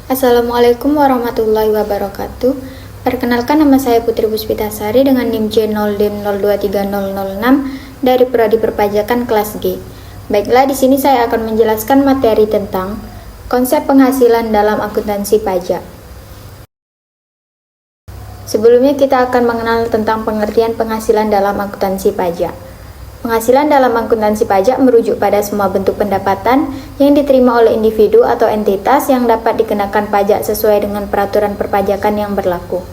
Assalamualaikum warahmatullahi wabarakatuh. Perkenalkan, nama saya Putri Puspitasari dengan NIM J0DIM023006 dari Prodi Perpajakan kelas G. Baiklah, di sini saya akan menjelaskan materi tentang konsep penghasilan dalam akuntansi pajak. Sebelumnya kita akan mengenal tentang pengertian penghasilan dalam akuntansi pajak. Penghasilan dalam akuntansi pajak merujuk pada semua bentuk pendapatan yang diterima oleh individu atau entitas yang dapat dikenakan pajak sesuai dengan peraturan perpajakan yang berlaku.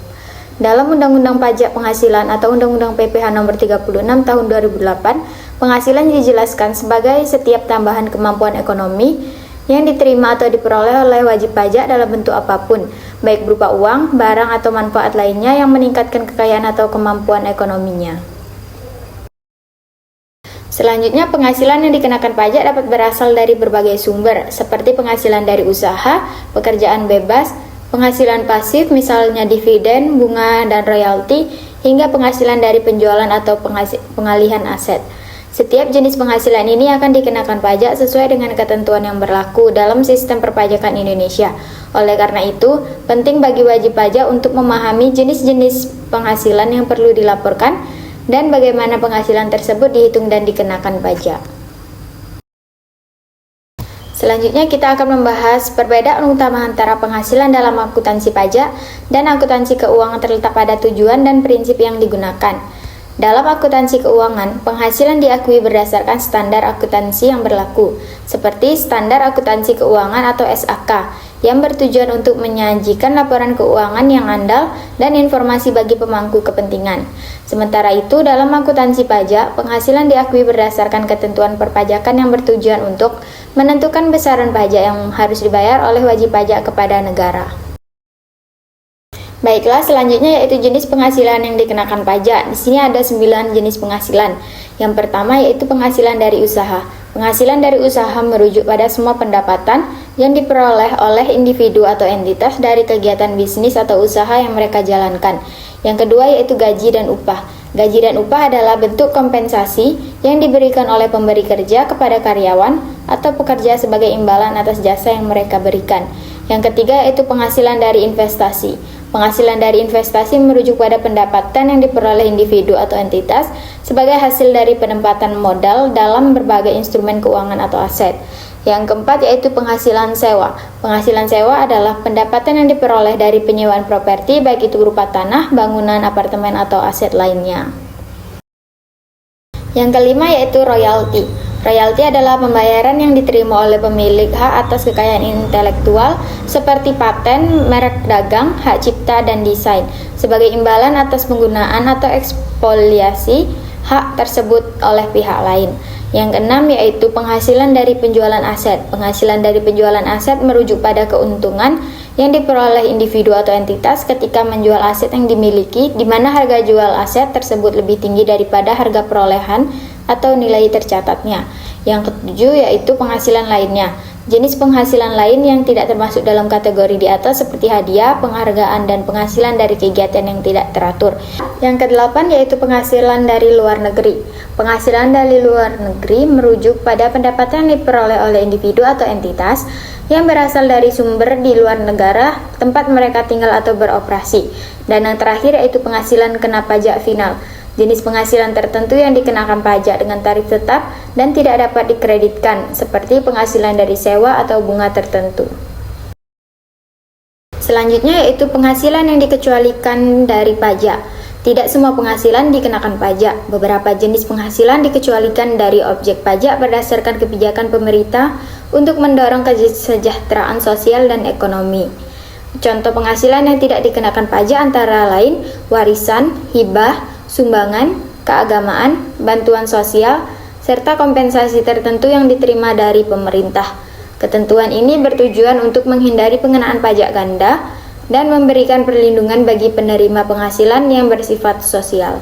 Dalam Undang-Undang Pajak Penghasilan atau Undang-Undang PPh Nomor 36 Tahun 2008, penghasilan dijelaskan sebagai setiap tambahan kemampuan ekonomi yang diterima atau diperoleh oleh wajib pajak dalam bentuk apapun, baik berupa uang, barang, atau manfaat lainnya yang meningkatkan kekayaan atau kemampuan ekonominya. Selanjutnya, penghasilan yang dikenakan pajak dapat berasal dari berbagai sumber, seperti penghasilan dari usaha, pekerjaan bebas, penghasilan pasif misalnya dividen, bunga, dan royalti, hingga penghasilan dari penjualan atau pengalihan aset. Setiap jenis penghasilan ini akan dikenakan pajak sesuai dengan ketentuan yang berlaku dalam sistem perpajakan Indonesia. Oleh karena itu, penting bagi wajib pajak untuk memahami jenis-jenis penghasilan yang perlu dilaporkan dan bagaimana penghasilan tersebut dihitung dan dikenakan pajak. Selanjutnya kita akan membahas perbedaan utama antara penghasilan dalam akuntansi pajak dan akuntansi keuangan terletak pada tujuan dan prinsip yang digunakan. Dalam akuntansi keuangan, penghasilan diakui berdasarkan standar akuntansi yang berlaku, seperti Standar Akuntansi Keuangan atau SAK, yang bertujuan untuk menyajikan laporan keuangan yang andal dan informasi bagi pemangku kepentingan. Sementara itu, dalam akuntansi pajak, penghasilan diakui berdasarkan ketentuan perpajakan yang bertujuan untuk menentukan besaran pajak yang harus dibayar oleh wajib pajak kepada negara. Baiklah, selanjutnya yaitu jenis penghasilan yang dikenakan pajak. Di sini ada 9 jenis penghasilan. Yang pertama yaitu penghasilan dari usaha. Penghasilan dari usaha merujuk pada semua pendapatan yang diperoleh oleh individu atau entitas dari kegiatan bisnis atau usaha yang mereka jalankan. Yang kedua yaitu gaji dan upah. Gaji dan upah adalah bentuk kompensasi yang diberikan oleh pemberi kerja kepada karyawan atau pekerja sebagai imbalan atas jasa yang mereka berikan. Yang ketiga yaitu penghasilan dari investasi. Penghasilan dari investasi merujuk pada pendapatan yang diperoleh individu atau entitas sebagai hasil dari penempatan modal dalam berbagai instrumen keuangan atau aset. Yang keempat yaitu penghasilan sewa. Penghasilan sewa adalah pendapatan yang diperoleh dari penyewaan properti, baik itu berupa tanah, bangunan, apartemen, atau aset lainnya. Yang kelima yaitu royalti. Royalti adalah pembayaran yang diterima oleh pemilik hak atas kekayaan intelektual seperti paten, merek dagang, hak cipta, dan desain sebagai imbalan atas penggunaan atau ekspoliasi hak tersebut oleh pihak lain. Yang keenam yaitu penghasilan dari penjualan aset. Penghasilan dari penjualan aset merujuk pada keuntungan yang diperoleh individu atau entitas ketika menjual aset yang dimiliki, di mana harga jual aset tersebut lebih tinggi daripada harga perolehan atau nilai tercatatnya. Yang ketujuh yaitu penghasilan lainnya. Jenis penghasilan lain yang tidak termasuk dalam kategori di atas seperti hadiah, penghargaan, dan penghasilan dari kegiatan yang tidak teratur. Yang kedelapan yaitu penghasilan dari luar negeri. Penghasilan dari luar negeri merujuk pada pendapatan yang diperoleh oleh individu atau entitas yang berasal dari sumber di luar negara tempat mereka tinggal atau beroperasi. Dan yang terakhir yaitu penghasilan kena pajak final. Jenis penghasilan tertentu yang dikenakan pajak dengan tarif tetap dan tidak dapat dikreditkan, seperti penghasilan dari sewa atau bunga tertentu. Selanjutnya yaitu penghasilan yang dikecualikan dari pajak. Tidak semua penghasilan dikenakan pajak. Beberapa jenis penghasilan dikecualikan dari objek pajak berdasarkan kebijakan pemerintah untuk mendorong kesejahteraan sosial dan ekonomi. Contoh penghasilan yang tidak dikenakan pajak antara lain warisan, hibah, sumbangan, keagamaan, bantuan sosial, serta kompensasi tertentu yang diterima dari pemerintah. Ketentuan ini bertujuan untuk menghindari pengenaan pajak ganda dan memberikan perlindungan bagi penerima penghasilan yang bersifat sosial.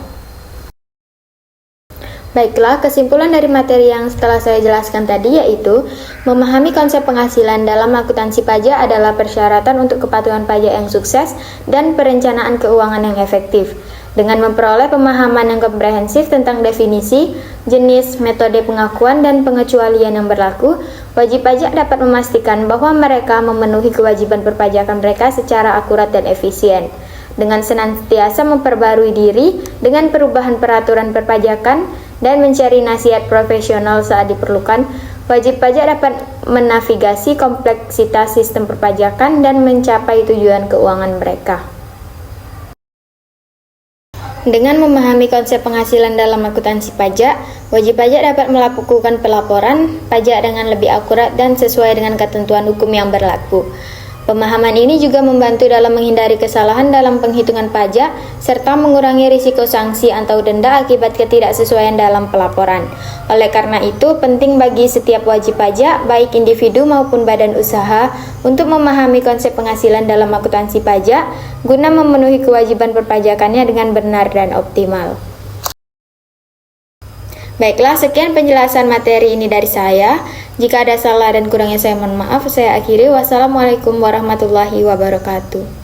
Baiklah, kesimpulan dari materi yang setelah saya jelaskan tadi yaitu memahami konsep penghasilan dalam akuntansi pajak adalah persyaratan untuk kepatuhan pajak yang sukses dan perencanaan keuangan yang efektif. Dengan memperoleh pemahaman yang komprehensif tentang definisi, jenis, metode pengakuan, dan pengecualian yang berlaku, Wajib pajak dapat memastikan bahwa mereka memenuhi kewajiban perpajakan mereka secara akurat dan efisien. Dengan senantiasa memperbarui diri dengan perubahan peraturan perpajakan dan mencari nasihat profesional saat diperlukan, wajib pajak dapat menavigasi kompleksitas sistem perpajakan dan mencapai tujuan keuangan mereka. Dengan memahami konsep penghasilan dalam akuntansi pajak, wajib pajak dapat melakukan pelaporan pajak dengan lebih akurat dan sesuai dengan ketentuan hukum yang berlaku. Pemahaman ini juga membantu dalam menghindari kesalahan dalam penghitungan pajak serta mengurangi risiko sanksi atau denda akibat ketidaksesuaian dalam pelaporan. Oleh karena itu, penting bagi setiap wajib pajak, baik individu maupun badan usaha, untuk memahami konsep penghasilan dalam akuntansi pajak guna memenuhi kewajiban perpajakannya dengan benar dan optimal. Baiklah, sekian penjelasan materi ini dari saya. Jika ada salah dan kurangnya saya mohon maaf. Saya akhiri. Wassalamualaikum warahmatullahi wabarakatuh.